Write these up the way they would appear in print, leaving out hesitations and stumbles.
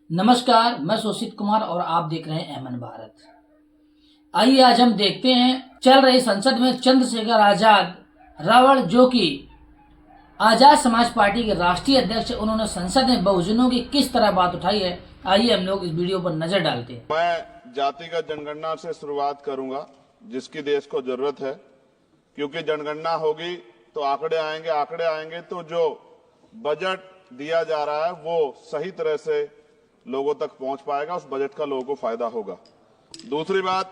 नमस्कार, मैं सुशील कुमार और आप देख रहे हैं एमएन भारत। आइए आज हम देखते हैं चल रही संसद में चंद्रशेखर आजाद रावल जो कि आजाद समाज पार्टी के राष्ट्रीय अध्यक्ष, उन्होंने संसद में बहुजनों की किस तरह बात उठाई है। आइए हम लोग इस वीडियो पर नजर डालते हैं। मैं जातिगत जनगणना से शुरुआत करूंगा जिसकी देश को जरूरत है, क्योंकि जनगणना होगी तो आंकड़े आएंगे तो जो बजट दिया जा रहा है वो सही तरह से लोगों तक पहुंच पाएगा, उस बजट का लोगों को फायदा होगा। दूसरी बात,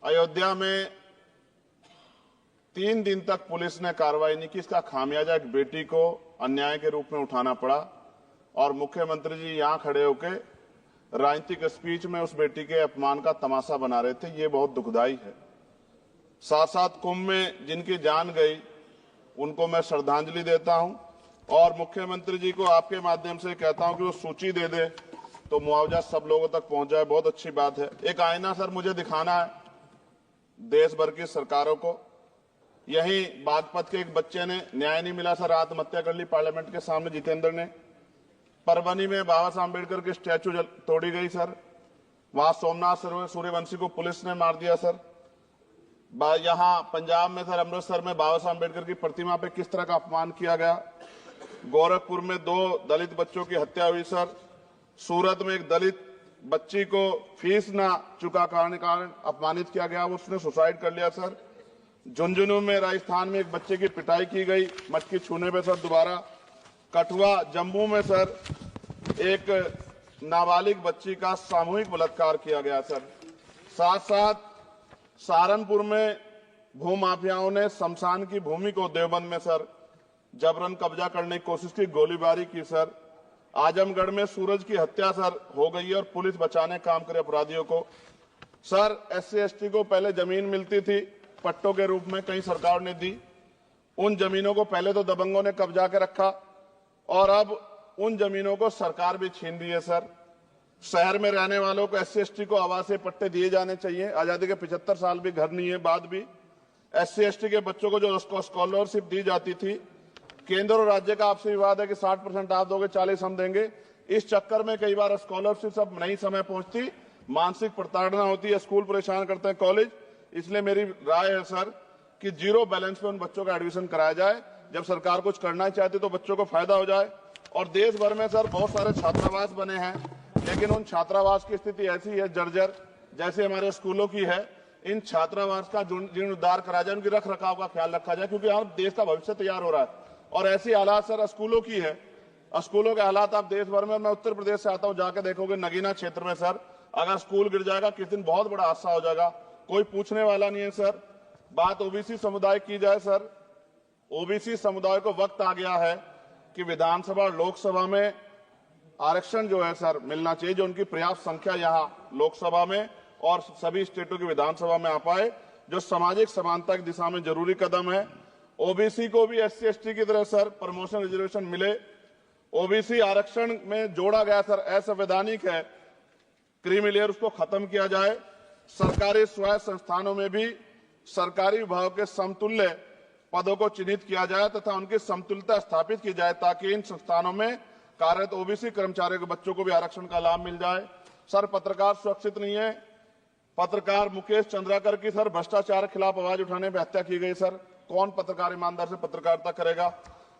अयोध्या में 3 दिन तक पुलिस ने कार्रवाई नहीं की, इसका खामियाजा एक बेटी को अन्याय के रूप में उठाना पड़ा और मुख्यमंत्री जी यहां खड़े होकर राजनीतिक स्पीच में उस बेटी के अपमान का तमाशा बना रहे थे। ये बहुत दुखदाई है। साथ साथ कुंभ में जिनकी जान गई उनको मैं श्रद्धांजलि देता हूं और मुख्यमंत्री जी को आपके माध्यम से कहता हूं कि वो सूची दे दे तो मुआवजा सब लोगों तक पहुंच जाए। बहुत अच्छी बात है। एक आईना सर मुझे दिखाना है देश भर की सरकारों को। यहीं बागपत के एक बच्चे ने न्याय नहीं मिला सर, आत्महत्या कर ली पार्लियामेंट के सामने, जितेंद्र ने। परभनी में बाबा साहब अम्बेडकर की स्टैचू तोड़ी गई सर, वहां सोमनाथ सूर्यवंशी को पुलिस ने मार दिया सर। यहां पंजाब में सर, अमृतसर में बाबा साहब अम्बेडकर की प्रतिमा पे किस तरह का अपमान किया गया। गोरखपुर में 2 दलित बच्चों की हत्या हुई सर। सूरत में एक दलित बच्ची को फीस ना चुका कारण अपमानित किया गया, उसने सुसाइड कर लिया सर। झुंझुनू में राजस्थान में एक बच्चे की पिटाई की गई मटकी छूने पे सर दोबारा। कठुआ जम्मू में सर एक नाबालिग बच्ची का सामूहिक बलात्कार किया गया सर। साथ साथ सहारनपुर में भूमाफियाओं ने शमशान की भूमि को देवबंद में सर जबरन कब्जा करने की कोशिश की, गोलीबारी की सर। आजमगढ़ में सूरज की हत्या सर हो गई है और पुलिस बचाने काम करे अपराधियों को। सर SC ST को पहले जमीन मिलती थी पट्टों के रूप में, कई सरकार ने दी। उन जमीनों को पहले तो दबंगों ने कब्जा के रखा और अब उन जमीनों को सरकार भी छीन रही है सर। शहर में रहने वालों को SC ST को आवासीय पट्टे दिए जाने चाहिए। आजादी के 75 साल भी घर नहीं है, बाद भी SC ST के बच्चों को जो स्कॉलरशिप दी जाती थी, केंद्र और राज्य का आपसे विवाद है कि 60% आप दोगे, 40 हम देंगे। इस चक्कर में कई बार स्कॉलरशिप सब नहीं समय पहुंचती, मानसिक प्रताड़ना होती है, स्कूल परेशान करते हैं, कॉलेज। इसलिए मेरी राय है सर कि 0 बैलेंस पे उन बच्चों का एडमिशन कराया जाए। जब सरकार कुछ करना चाहती तो बच्चों को फायदा हो जाए। और देश भर में सर बहुत सारे छात्रावास बने हैं, लेकिन उन छात्रावास की स्थिति ऐसी है जर्जर, जैसे हमारे स्कूलों की है। इन छात्रावास का जीर्णोद्धार करा जाए, उनकी रख रखाव का ख्याल रखा जाए, क्योंकि यहाँ देश का भविष्य तैयार हो रहा है। और ऐसी हालात सर स्कूलों की है। स्कूलों के हालात आप देश भर में, मैं उत्तर प्रदेश से आता हूं, जाके देखोगे नगीना क्षेत्र में सर अगर स्कूल गिर जाएगा किस दिन बहुत बड़ा हादसा हो जाएगा, कोई पूछने वाला नहीं है सर। बात OBC समुदाय की जाए सर, OBC समुदाय को वक्त आ गया है कि विधानसभा और लोकसभा में आरक्षण जो है सर मिलना चाहिए, जो उनकी पर्याप्त संख्या यहाँ लोकसभा में और सभी स्टेटों की विधानसभा में आ पाए, जो सामाजिक समानता की दिशा में जरूरी कदम है। OBC को भी SC ST की तरह सर प्रमोशन रिजर्वेशन मिले। OBC आरक्षण में जोड़ा गया सर, असंवैधानिक है, क्रीमी लेयर, उसको खत्म किया जाए। सरकारी स्वायत्त संस्थानों में भी सरकारी विभाग के समतुल्य पदों को चिन्हित किया जाए तथा उनकी समतुल्यता स्थापित की जाए, ताकि इन संस्थानों में कार्यरत OBC कर्मचारियों के बच्चों को भी आरक्षण का लाभ मिल जाए। सर पत्रकार सुरक्षित नहीं है। पत्रकार मुकेश चंद्राकर की सर भ्रष्टाचार के खिलाफ आवाज उठाने पर हत्या की गई सर। कौन पत्रकार ईमानदार से पत्रकारिता करेगा।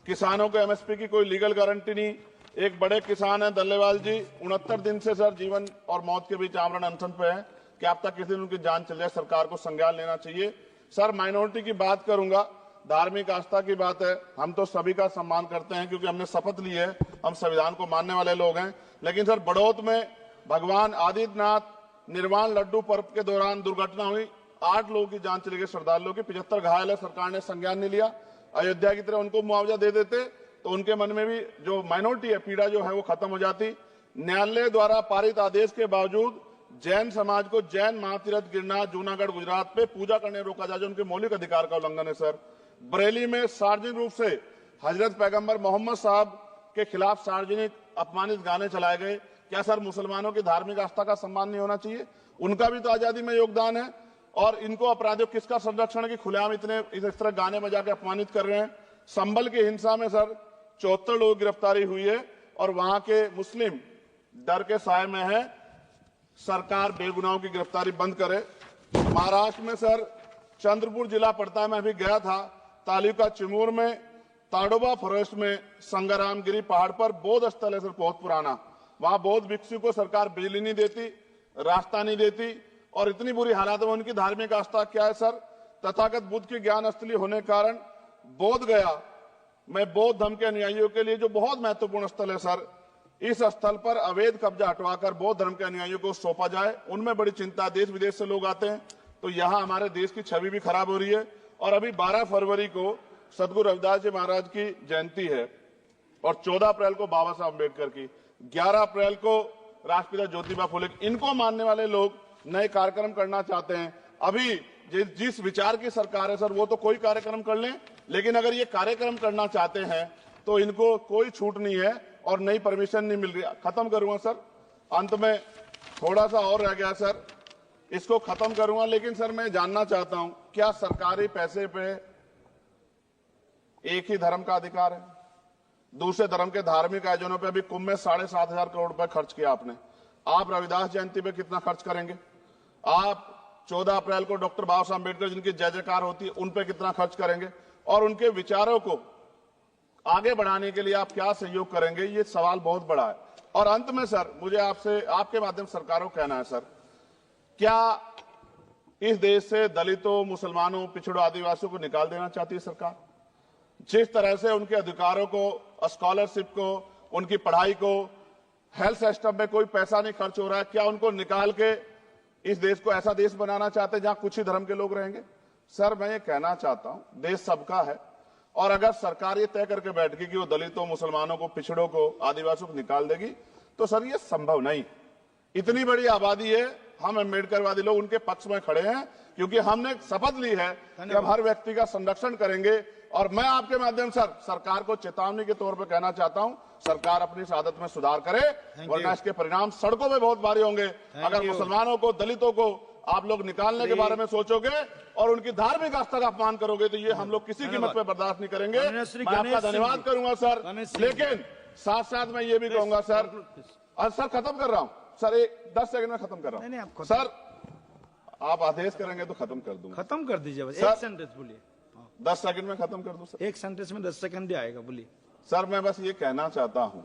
किसानों को MSP की कोई लीगल गारंटी नहीं। एक बड़े किसान है दल्लेवाल जी, 69 दिन से सर जीवन और मौत के बीच आमरण अनशन पे है। क्या अब तक किसी दिन उनकी जान चल जाए, सरकार को संज्ञान लेना चाहिए। सर माइनॉरिटी की बात करूंगा, धार्मिक आस्था की बात है, हम तो सभी का सम्मान करते हैं क्योंकि हमने शपथ ली है, हम संविधान को मानने वाले लोग हैं। लेकिन सर बड़ौत में भगवान आदित्यनाथ निर्वाण लड्डू पर्व के दौरान दुर्घटना हुई, 8 लोगों की जान चली गई, श्रद्धालुओं की 75 घायल है, सरकार ने संज्ञान नहीं लिया। अयोध्या की तरह उनको मुआवजा दे देते तो उनके मन में भी जो माइनॉरिटी है पीड़ा जो है वो खत्म हो जाती। न्यायालय द्वारा पारित आदेश के बावजूद जैन समाज को जैन महातीर्थ गिरनार जूनागढ़ गुजरात पे पूजा करने रोका जाए, जो उनके मौलिक अधिकार का उल्लंघन है सर। बरेली में सार्वजनिक रूप से हजरत पैगंबर मोहम्मद साहब के खिलाफ सार्वजनिक अपमानित गाने चलाए गए। क्या सर मुसलमानों की धार्मिक आस्था का सम्मान नहीं होना चाहिए? उनका भी तो आजादी में योगदान है। और इनको अपराधियों किसका संरक्षण है कि खुलेआम इतने इस तरह गाने बजा के अपमानित कर रहे हैं। संभल की हिंसा में सर 74 लोग गिरफ्तारी हुई है और वहां के मुस्लिम डर के साए में है। सरकार बेगुनाहों की गिरफ्तारी बंद करे। महाराष्ट्र में सर चंद्रपुर जिला पड़ता है, मैं अभी गया था, तालुका चिमूर में ताडोबा फॉरेस्ट में संग्रामगिरी पहाड़ पर बौद्ध स्थल है सर, बहुत पुराना। वहां बौद्ध भिक्षु को सरकार बिजली नहीं देती, रास्ता नहीं देती, और इतनी बुरी हालत में उनकी धार्मिक आस्था क्या है सर, तथागत बुद्ध की ज्ञान स्थली होने के कारण बोध गया में बौद्ध धर्म के अनुयायियों के लिए जो बहुत महत्वपूर्ण स्थल है सर, इस स्थल पर अवैध कब्जा हटवाकर बौद्ध धर्म के अनुयायियों को सौंपा जाए। उनमें बड़ी चिंता, देश विदेश से लोग आते हैं, तो यहाँ हमारे देश की छवि भी खराब हो रही है। और अभी 12 फरवरी को सदगुरु रविदास जी महाराज की जयंती है और 14 अप्रैल को बाबा साहब अम्बेडकर की, 11 अप्रैल को राष्ट्रपिता ज्योतिबा फुले। इनको मानने वाले लोग नए कार्यक्रम करना चाहते हैं। अभी जिस विचार की सरकार है सर, वो तो कोई कार्यक्रम कर लें, लेकिन अगर ये कार्यक्रम करना चाहते हैं तो इनको कोई छूट नहीं है और नई परमिशन नहीं मिल रही। खत्म करूंगा सर, अंत में थोड़ा सा और रह गया सर, इसको खत्म करूंगा। लेकिन सर मैं जानना चाहता हूं, क्या सरकारी पैसे पे एक ही धर्म का अधिकार है? दूसरे धर्म के धार्मिक आयोजनों पे अभी कुंभ में 7,500 करोड़ रुपए खर्च किया आपने। आप रविदास जयंती पे कितना खर्च करेंगे? आप 14 अप्रैल को डॉक्टर बाबा साहब अम्बेडकर जिनकी जय जयकार होती है, उन पे कितना खर्च करेंगे? और उनके विचारों को आगे बढ़ाने के लिए आप क्या सहयोग करेंगे? ये सवाल बहुत बड़ा है। और अंत में सर मुझे आपसे, आपके माध्यम से सरकारों को कहना है सर, क्या इस देश से दलितों, मुसलमानों, पिछड़ों, आदिवासियों को निकाल देना चाहती है सरकार? जिस तरह से उनके अधिकारों को, स्कॉलरशिप को, उनकी पढ़ाई को, हेल्थ सिस्टम में कोई पैसा नहीं खर्च हो रहा है, क्या उनको निकाल के इस देश को ऐसा देश बनाना चाहते हैं जहां कुछ ही धर्म के लोग रहेंगे? सर मैं ये कहना चाहता हूं, देश सबका है, और अगर सरकार ये तय करके बैठ गई कि वो दलितों, मुसलमानों को, पिछड़ों को, आदिवासियों को निकाल देगी, तो सर ये संभव नहीं। इतनी बड़ी आबादी है, हम अम्बेडकरवादी लोग उनके पक्ष में खड़े हैं, क्योंकि हमने शपथ ली है कि हम हर व्यक्ति का संरक्षण करेंगे। और मैं आपके माध्यम से सरकार को चेतावनी के तौर पर कहना चाहता हूं, सरकार अपनी इस आदत में सुधार करे, वरना इसके परिणाम सड़कों में बहुत भारी होंगे। अगर मुसलमानों को, दलितों को आप लोग निकालने के बारे में सोचोगे और उनकी धार्मिक आस्था का अपमान करोगे, तो ये हम लोग किसी कीमत पे बर्दाश्त नहीं करेंगे। मैं आपका धन्यवाद करूंगा सर, लेकिन साथ साथ मैं ये भी कहूंगा सर, और सर खत्म कर रहा हूं सर, 10 सेकंड में खत्म कर रहा हूं सर, आप आदेश करेंगे तो खत्म कर दूंगा। खत्म कर दीजिए, एक सेंटेंस बोलिए। 10 सेकंड में खत्म कर दूं सर? एक सेंटेंस में 10 सेकंड भी आएगा, बोलिए। सर मैं बस ये कहना चाहता हूं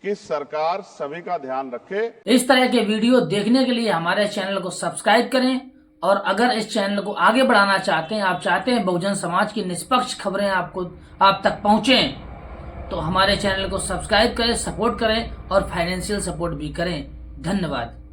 कि सरकार सभी का ध्यान रखे। इस तरह के वीडियो देखने के लिए हमारे चैनल को सब्सक्राइब करें, और अगर इस चैनल को आगे बढ़ाना चाहते हैं, आप चाहते हैं बहुजन समाज की निष्पक्ष खबरें आप तक पहुंचें, तो हमारे चैनल को सब्सक्राइब करें, सपोर्ट करें और फाइनेंशियल सपोर्ट भी करें। धन्यवाद।